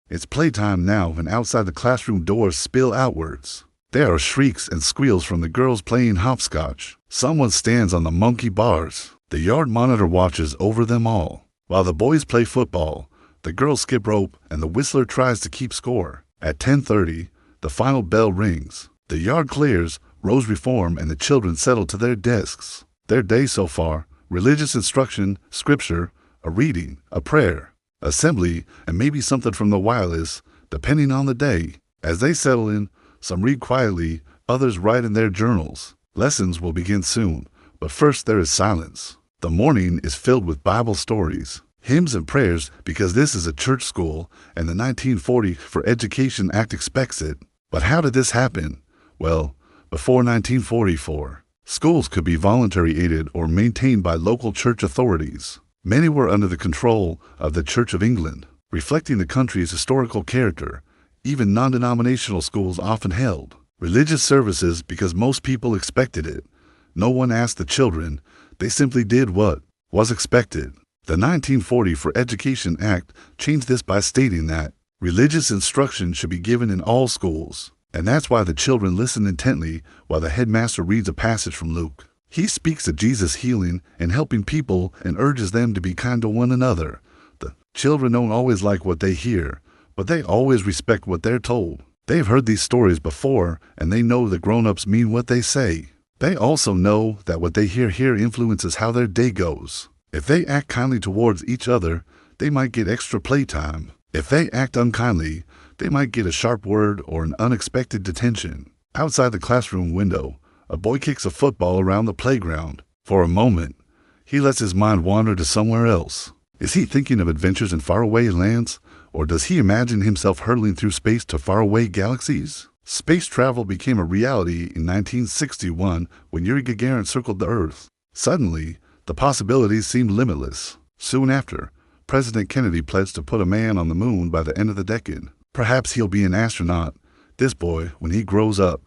It's playtime now, and outside the classroom doors spill outwards. There are shrieks and squeals from the girls playing hopscotch. Someone stands on the monkey bars. The yard monitor watches over them all. While the boys play football, the girls skip rope, and the whistler tries to keep score. At 10:30, the final bell rings. The yard clears, rows reform, and the children settle to their desks. Their day so far: religious instruction, scripture, a reading, a prayer, assembly, and maybe something from the wireless, depending on the day. As they settle in, some read quietly, others write in their journals. Lessons will begin soon, but first there is silence. The morning is filled with Bible stories, hymns, and prayers, because this is a church school and the 1940 for Education Act expects it. But how did this happen? Well, before 1944, schools could be voluntary aided or maintained by local church authorities. Many were under the control of the Church of England, reflecting the country's historical character. Even non-denominational schools often held religious services because most people expected it. No one asked the children, they simply did what was expected. The 1940 for Education Act changed this by stating that religious instruction should be given in all schools, and that's why the children listen intently while the headmaster reads a passage from Luke. He speaks of Jesus healing and helping people and urges them to be kind to one another. The children don't always like what they hear, but they always respect what they're told. They've heard these stories before, and they know the grown-ups mean what they say. They also know that what they hear here influences how their day goes. If they act kindly towards each other, they might get extra playtime. If they act unkindly, they might get a sharp word or an unexpected detention. Outside the classroom window, a boy kicks a football around the playground. For a moment, he lets his mind wander to somewhere else. Is he thinking of adventures in faraway lands, or does he imagine himself hurtling through space to faraway galaxies? Space travel became a reality in 1961 when Yuri Gagarin circled the Earth. Suddenly, the possibilities seemed limitless. Soon after, President Kennedy pledged to put a man on the moon by the end of the decade. Perhaps he'll be an astronaut, this boy, when he grows up.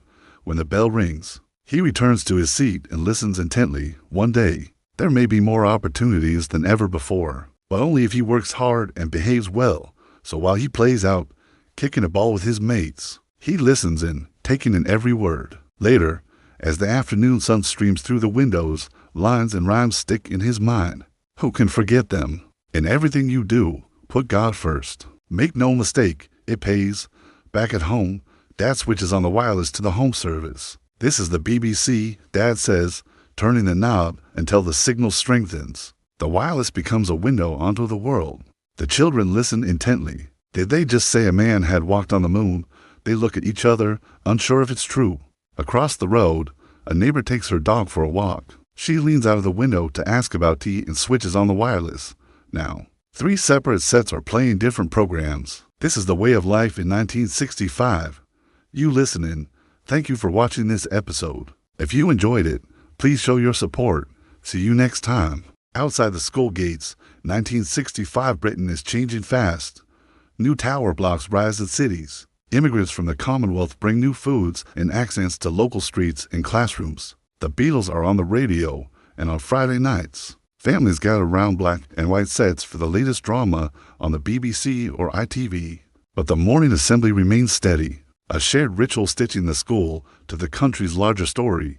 When the bell rings, he returns to his seat and listens intently. One day, there may be more opportunities than ever before, but only if he works hard and behaves well. So while he plays out, kicking a ball with his mates, he listens in, taking in every word. Later, as the afternoon sun streams through the windows, lines and rhymes stick in his mind. Who can forget them? In everything you do, put God first. Make no mistake, it pays. Back at home, Dad switches on the wireless to the home service. This is the BBC, Dad says, turning the knob until the signal strengthens. The wireless becomes a window onto the world. The children listen intently. Did they just say a man had walked on the moon? They look at each other, unsure if it's true. Across the road, a neighbor takes her dog for a walk. She leans out of the window to ask about tea and switches on the wireless. Now, 3 separate sets are playing different programs. This is the way of life in 1965. You listening, thank you for watching this episode. If you enjoyed it, please show your support. See you next time. Outside the school gates, 1965 Britain is changing fast. New tower blocks rise in cities. Immigrants from the Commonwealth bring new foods and accents to local streets and classrooms. The Beatles are on the radio, and on Friday nights, families gather around black and white sets for the latest drama on the BBC or ITV. But the morning assembly remains steady, a shared ritual stitching the school to the country's larger story.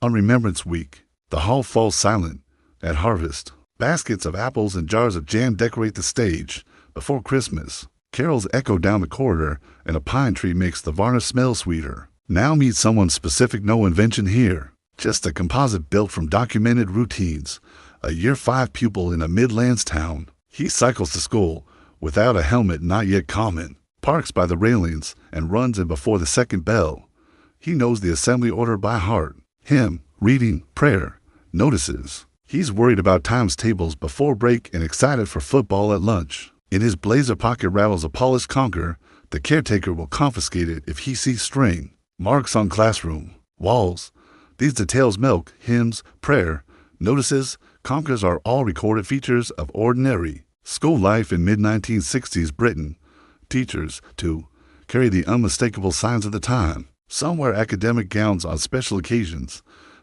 On Remembrance Week, the hall falls silent. At harvest, baskets of apples and jars of jam decorate the stage. Before Christmas, carols echo down the corridor, and a pine tree makes the varnish smell sweeter. Now meet someone specific, no invention here. Just a composite built from documented routines. A Year 5 pupil in a Midlands town. He cycles to school without a helmet, not yet common, parks by the railings, and runs in before the second bell. He knows the assembly order by heart. Hymn, reading, prayer, notices. He's worried about times tables before break and excited for football at lunch. In his blazer pocket rattles a polished conker. The caretaker will confiscate it if he sees string. Marks on classroom walls. These details milk, hymns, prayer, notices, conkers are all recorded features of ordinary school life in mid-1960s Britain. Teachers, too, carry the unmistakable signs of the time. Some wear academic gowns on special occasions.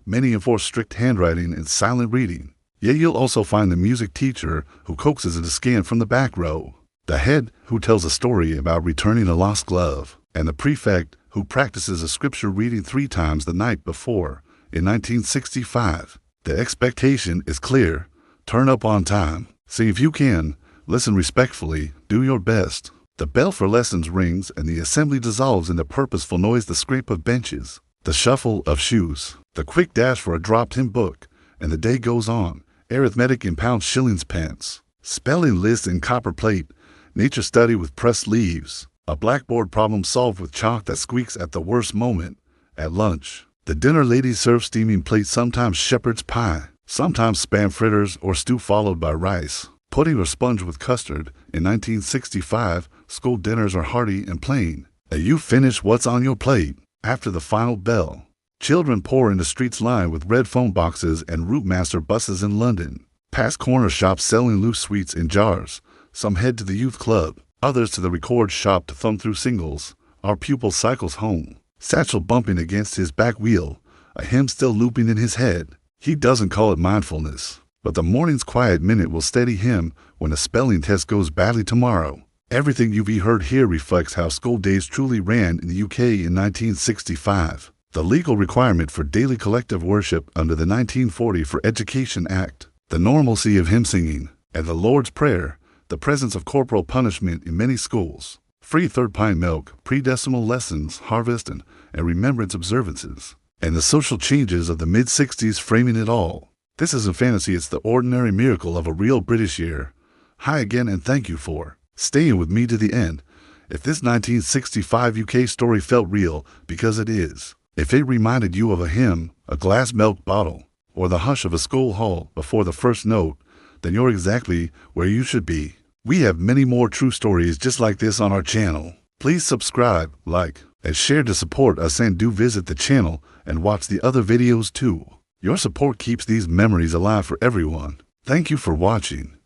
Many enforce strict handwriting and silent reading. Yet you'll also find the music teacher who coaxes a scan from the back row. the head who tells a story about returning a lost glove, and the prefect who practices a scripture reading 3 times the night before. In 1965, the expectation is clear: turn up on time, see if you can, listen respectfully, do your best. The bell for lessons rings and the assembly dissolves in the purposeful noise, the scrape of benches, the shuffle of shoes, the quick dash for a dropped hymn book, and the day goes on. Arithmetic in pounds, shillings, pence, spelling lists in copper plate, nature study with pressed leaves, a blackboard problem solved with chalk that squeaks at the worst moment. At lunch, the dinner lady serves steaming plates, sometimes shepherd's pie, sometimes spam fritters or stew followed by rice, pudding or sponge with custard. In 1965, school dinners are hearty and plain. You finish what's on your plate. After the final bell, children pour into streets lined with red phone boxes and Routemaster buses in London. Past corner shops selling loose sweets in jars. Some head to the youth club, others to the record shop to thumb through singles. Our pupil cycles home, satchel bumping against his back wheel, a hymn still looping in his head. He doesn't call it mindfulness, but the morning's quiet minute will steady him when a spelling test goes badly tomorrow. Everything you've heard here reflects how school days truly ran in the UK in 1965. The legal requirement for daily collective worship under the 1940 for Education Act, the normalcy of hymn singing, and the Lord's Prayer, the presence of corporal punishment in many schools, free third-pint milk, pre-decimal lessons, harvest, and remembrance observances, and the social changes of the mid-60s framing it all. This isn't fantasy, it's the ordinary miracle of a real British year. Hi again, and thank you for staying with me to the end. If this 1965 UK story felt real, because it is, if it reminded you of a hymn, a glass milk bottle, or the hush of a school hall before the first note, then you're exactly where you should be. We have many more true stories just like this on our channel. Please subscribe, like, and share to support us, and do visit the channel and watch the other videos too. Your support keeps these memories alive for everyone. Thank you for watching.